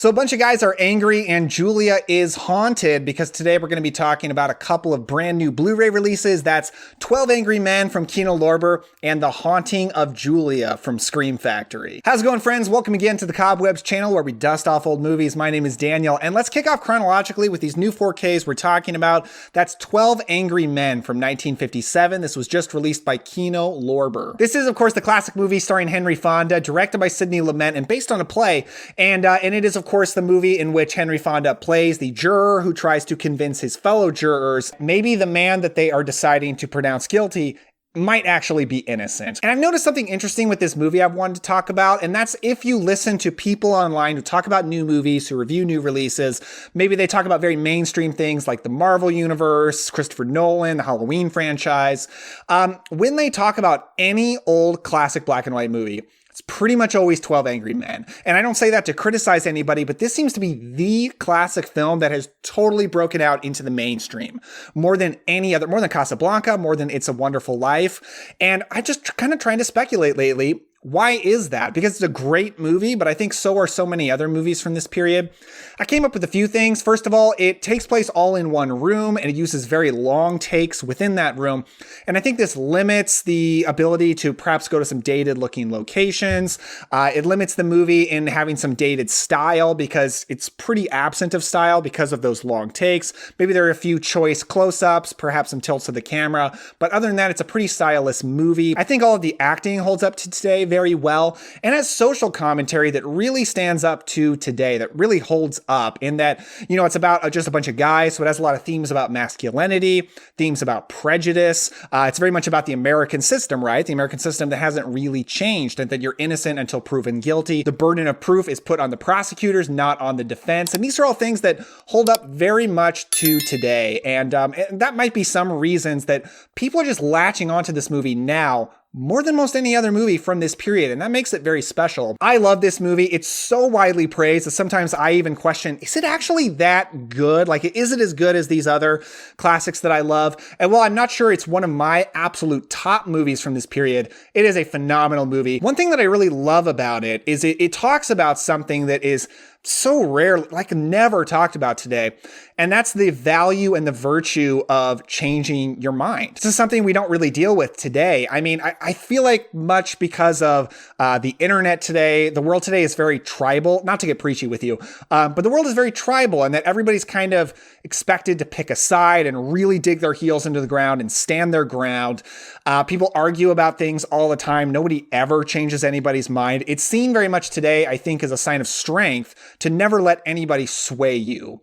So a bunch of guys are angry and Julia is haunted because today we're going to be talking about a couple of brand new Blu-ray releases. That's 12 Angry Men from Kino Lorber and The Haunting of Julia from Scream Factory. How's it going, friends? Welcome again to the Cobwebs channel where we dust off old movies. My name is Daniel, and let's kick off chronologically with these new 4Ks we're talking about. That's 12 Angry Men from 1957. This was just released by Kino Lorber. This is, of course, the classic movie starring Henry Fonda, directed by Sidney Lumet, and based on a play. And it is, of course, the movie in which Henry Fonda plays the juror who tries to convince his fellow jurors maybe the man that they are deciding to pronounce guilty might actually be innocent. And I've noticed something interesting with this movie I've wanted to talk about, and that's if you listen to people online who talk about new movies, who review new releases, maybe they talk about very mainstream things like the Marvel Universe, Christopher Nolan, the Halloween franchise. When they talk about any old classic black and white movie, it's pretty much always 12 Angry Men. And I don't say that to criticize anybody, but this seems to be the classic film that has totally broken out into the mainstream. More than any other, more than Casablanca, more than It's a Wonderful Life. And I just kind of trying to speculate lately, why is that? Because it's a great movie, but I think so are so many other movies from this period. I came up with a few things. First of all, it takes place all in one room, and it uses very long takes within that room. And I think this limits the ability to perhaps go to some dated looking locations. It limits the movie in having some dated style because it's pretty absent of style because of those long takes. Maybe there are a few choice close-ups, perhaps some tilts of the camera. But other than that, it's a pretty stylish movie. I think all of the acting holds up to today very well, and has social commentary that really stands up to today, that really holds up in that, you know, it's about just a bunch of guys, so it has a lot of themes about masculinity, themes about prejudice. It's very much about the American system, right? The American system that hasn't really changed, and that you're innocent until proven guilty. The burden of proof is put on the prosecutors, not on the defense, and these are all things that hold up very much to today, and that might be some reasons that people are just latching onto this movie now more than most any other movie from this period, and that makes it very special. I love this movie. It's so widely praised that sometimes I even question, is it actually that good? Like, is it as good as these other classics that I love? And while I'm not sure it's one of my absolute top movies from this period, it is a phenomenal movie. One thing that I really love about it is it talks about something that is so rare, like never talked about today. And that's the value and the virtue of changing your mind. This is something we don't really deal with today. I mean, I feel like much because of the internet today, the world today is very tribal, not to get preachy with you, but the world is very tribal, and that everybody's kind of expected to pick a side and really dig their heels into the ground and stand their ground. People argue about things all the time. Nobody ever changes anybody's mind. It's seen very much today, I think, as a sign of strength to never let anybody sway you.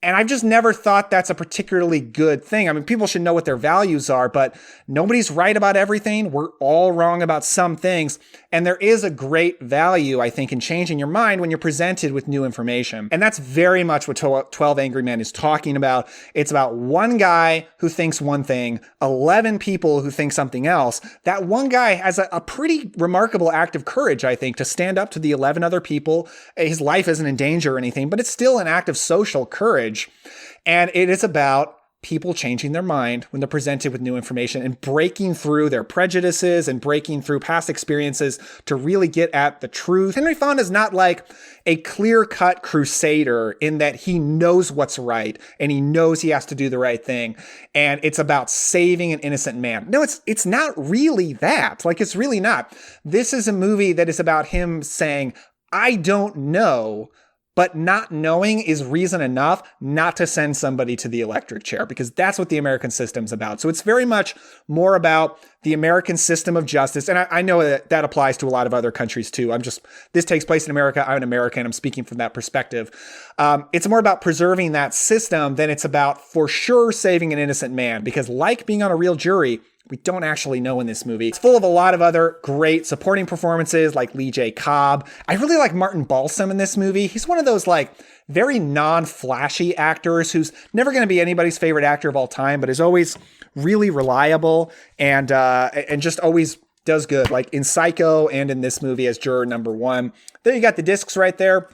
And I've just never thought that's a particularly good thing. I mean, people should know what their values are, but nobody's right about everything. We're all wrong about some things. And there is a great value, I think, in changing your mind when you're presented with new information. And that's very much what 12 Angry Men is talking about. It's about one guy who thinks one thing, 11 people who think something else. That one guy has a pretty remarkable act of courage, I think, to stand up to the 11 other people. His life isn't in danger or anything, but it's still an act of social courage. And it is about people changing their mind when they're presented with new information and breaking through their prejudices and breaking through past experiences to really get at the truth. Henry Fonda is not like a clear-cut crusader in that he knows what's right and he knows he has to do the right thing. And it's about saving an innocent man. No, it's not really that. Like, it's really not. This is a movie that is about him saying, I don't know, but not knowing is reason enough not to send somebody to the electric chair, because that's what the American system's about. So it's very much more about the American system of justice. And I know that applies to a lot of other countries too. This takes place in America. I'm an American. I'm speaking from that perspective. It's more about preserving that system than it's about for sure saving an innocent man, because like being on a real jury, we don't actually know in this movie. It's full of a lot of other great supporting performances like Lee J. Cobb. I really like Martin Balsam in this movie. He's one of those like very non-flashy actors who's never going to be anybody's favorite actor of all time, but is always really reliable and just always does good, like in Psycho and in this movie as juror number 1. There you got the discs right there.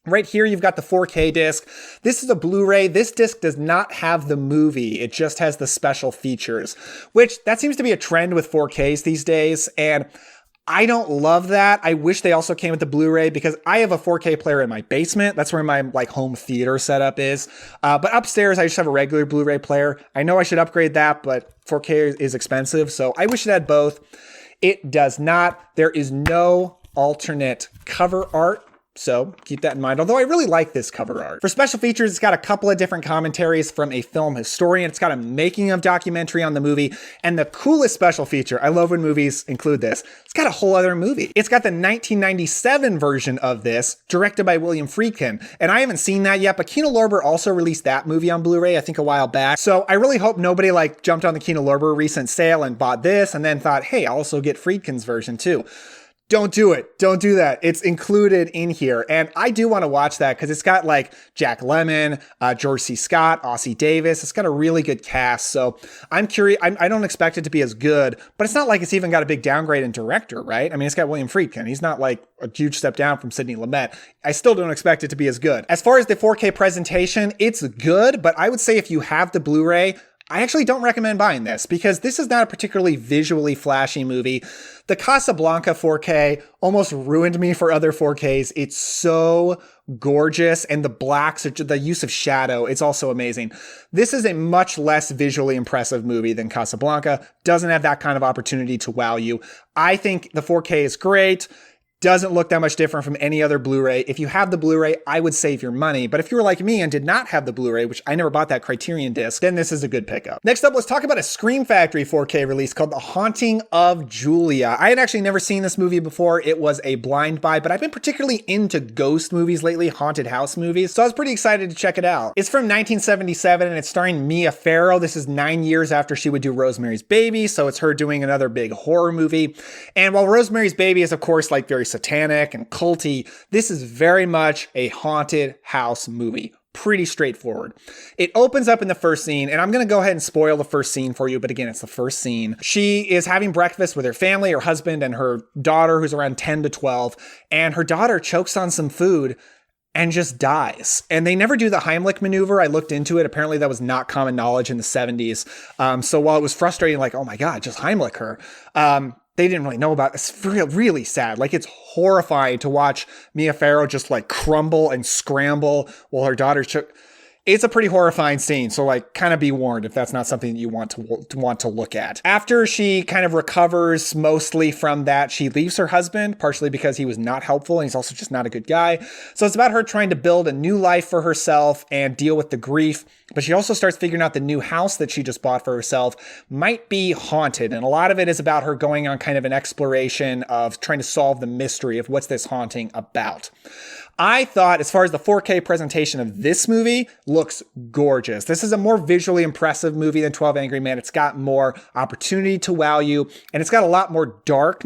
Right here, you've got the 4K disc. This is a Blu-ray. This disc does not have the movie. It just has the special features, which that seems to be a trend with 4Ks these days. And I don't love that. I wish they also came with the Blu-ray because I have a 4K player in my basement. That's where my like home theater setup is. But upstairs, I just have a regular Blu-ray player. I know I should upgrade that, but 4K is expensive. So I wish it had both. It does not. There is no alternate cover art. So keep that in mind, although I really like this cover art. For special features, it's got a couple of different commentaries from a film historian. It's got a making of documentary on the movie. And the coolest special feature, I love when movies include this, it's got a whole other movie. It's got the 1997 version of this, directed by William Friedkin. And I haven't seen that yet, but Kino Lorber also released that movie on Blu-ray, I think a while back. So I really hope nobody like jumped on the Kino Lorber recent sale and bought this and then thought, hey, I'll also get Friedkin's version too. Don't do it. Don't do that. It's included in here. And I do want to watch that because it's got like Jack Lemmon, George C. Scott, Ossie Davis. It's got a really good cast. So I'm curious. I don't expect it to be as good, but it's not like it's even got a big downgrade in director, right? I mean, it's got William Friedkin. He's not like a huge step down from Sidney Lumet. I still don't expect it to be as good. As far as the 4K presentation, it's good, but I would say if you have the Blu-ray, I actually don't recommend buying this because this is not a particularly visually flashy movie. The Casablanca 4K almost ruined me for other 4Ks. It's so gorgeous, and the blacks, the use of shadow, it's also amazing. This is a much less visually impressive movie than Casablanca. Doesn't have that kind of opportunity to wow you. I think the 4K is great. Doesn't look that much different from any other Blu-ray. If you have the Blu-ray, I would save your money. But if you were like me and did not have the Blu-ray, which I never bought that Criterion disc, then this is a good pickup. Next up, let's talk about a Scream Factory 4K release called The Haunting of Julia. I had actually never seen this movie before. It was a blind buy, but I've been particularly into ghost movies lately, haunted house movies, so I was pretty excited to check it out. It's from 1977 and it's starring Mia Farrow. This is 9 years after she would do Rosemary's Baby, so it's her doing another big horror movie. And while Rosemary's Baby is, of course, like very satanic and culty, this is very much a haunted house movie. Pretty straightforward. It opens up in the first scene, and I'm going to go ahead and spoil the first scene for you, but again, it's the first scene. She is having breakfast with her family, her husband, and her daughter, who's around 10 to 12, and her daughter chokes on some food and just dies. And they never do the Heimlich maneuver. I looked into it. Apparently that was not common knowledge in the 70s. So while it was frustrating, like, oh my God, just Heimlich her, they didn't really know about it. It's really sad. Like, it's horrifying to watch Mia Farrow just like crumble and scramble while her daughter It's a pretty horrifying scene, so like kind of be warned if that's not something that you want to look at. After she kind of recovers mostly from that, she leaves her husband, partially because he was not helpful and he's also just not a good guy. So it's about her trying to build a new life for herself and deal with the grief. But she also starts figuring out the new house that she just bought for herself might be haunted. And a lot of it is about her going on kind of an exploration of trying to solve the mystery of what's this haunting about. I thought, as far as the 4K presentation of this movie, looks gorgeous. This is a more visually impressive movie than 12 Angry Men. It's got more opportunity to wow you, and it's got a lot more dark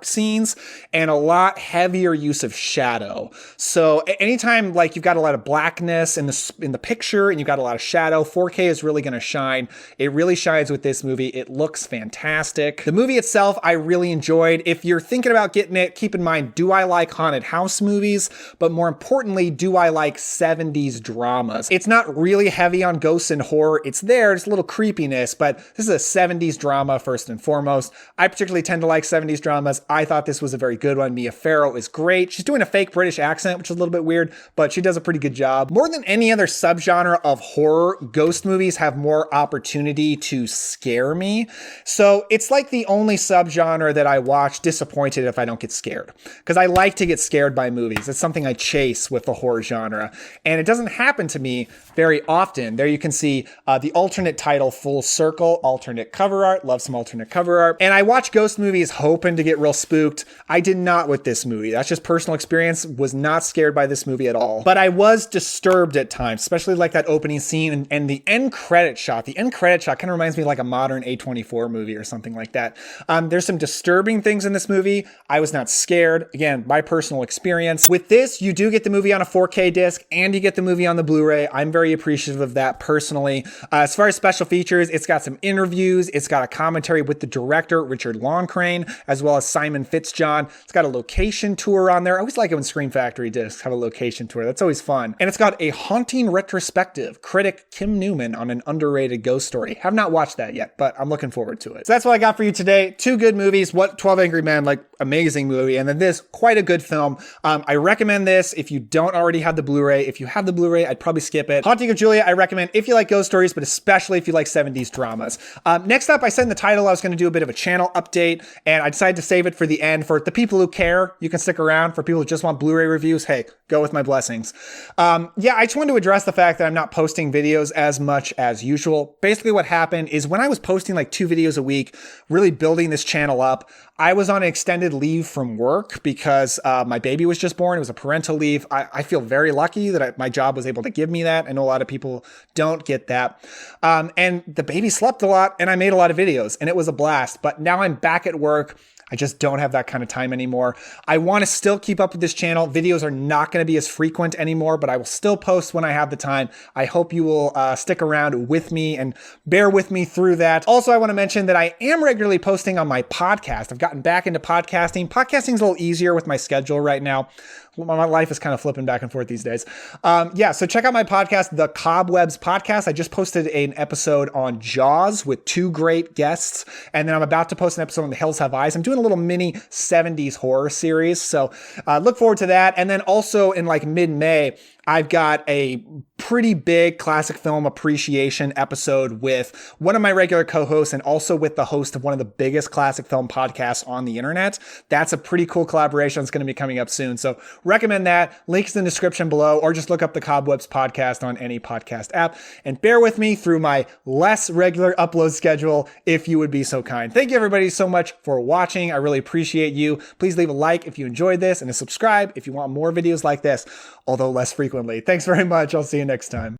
scenes, and a lot heavier use of shadow. So anytime like you've got a lot of blackness in the picture and you've got a lot of shadow, 4K is really going to shine. It really shines with this movie. It looks fantastic. The movie itself, I really enjoyed. If you're thinking about getting it, keep in mind, do I like haunted house movies? But more importantly, do I like 70s dramas? It's not really heavy on ghosts and horror. It's there, it's a little creepiness, but this is a 70s drama first and foremost. I particularly tend to like 70s dramas. I thought this was a very good one. Mia Farrow is great. She's doing a fake British accent, which is a little bit weird, but she does a pretty good job. More than any other subgenre of horror, ghost movies have more opportunity to scare me. So it's like the only subgenre that I watch disappointed if I don't get scared, because I like to get scared by movies. It's something I chase with the horror genre, and it doesn't happen to me very often. There you can see the alternate title, Full Circle, alternate cover art. Love some alternate cover art. And I watch ghost movies hoping to get real spooked. I did not with this movie. That's just personal experience. Was not scared by this movie at all. But I was disturbed at times, especially like that opening scene and the end credit shot. The end credit shot kind of reminds me of like a modern A24 movie or something like that. There's some disturbing things in this movie. I was not scared. Again, my personal experience. With this, you do get the movie on a 4K disc and you get the movie on the Blu-ray. I'm very appreciative of that personally. As far as special features, it's got some interviews. It's got a commentary with the director, Richard Loncraine, as well as Simon Fitzjohn. It's got a location tour on there. I always like it when Scream Factory discs have a location tour. That's always fun. And it's got a haunting retrospective. Critic Kim Newman on an underrated ghost story. Have not watched that yet, but I'm looking forward to it. So that's what I got for you today. Two good movies. What 12 Angry Men, like amazing movie. And then this, quite a good film. I recommend this if you don't already have the Blu-ray. If you have the Blu-ray, I'd probably skip it. Haunting of Julia, I recommend if you like ghost stories, but especially if you like 70s dramas. Next up, I said in the title I was going to do a bit of a channel update, and I decided to save it for the end. For the people who care, you can stick around. For people who just want Blu-ray reviews, hey, go with my blessings. Yeah, I just wanted to address the fact that I'm not posting videos as much as usual. Basically what happened is when I was posting like 2 videos a week, really building this channel up, I was on an extended leave from work because my baby was just born. It was a parental leave. I feel very lucky that my job was able to give me that. I know a lot of people don't get that. And the baby slept a lot and I made a lot of videos and it was a blast. But now I'm back at work. I just don't have that kind of time anymore. I want to still keep up with this channel. Videos are not going to be as frequent anymore, but I will still post when I have the time. I hope you will stick around with me and bear with me through that. Also, I want to mention that I am regularly posting on my podcast. I've gotten back into podcasting. Podcasting is a little easier with my schedule right now. My life is kind of flipping back and forth these days. Yeah, so check out my podcast, The Cobwebs Podcast. I just posted an episode on Jaws with 2 great guests, and then I'm about to post an episode on The Hills Have Eyes. I'm doing a little mini 70s horror series, so look forward to that. And then also in like mid-May, I've got a pretty big classic film appreciation episode with one of my regular co-hosts and also with the host of one of the biggest classic film podcasts on the internet. That's a pretty cool collaboration that's going to be coming up soon. So recommend that. Links in the description below, or just look up the Cobwebs Podcast on any podcast app. And bear with me through my less regular upload schedule if you would be so kind. Thank you everybody so much for watching. I really appreciate you. Please leave a like if you enjoyed this and a subscribe if you want more videos like this, although less frequently. Thanks very much. I'll see you next time.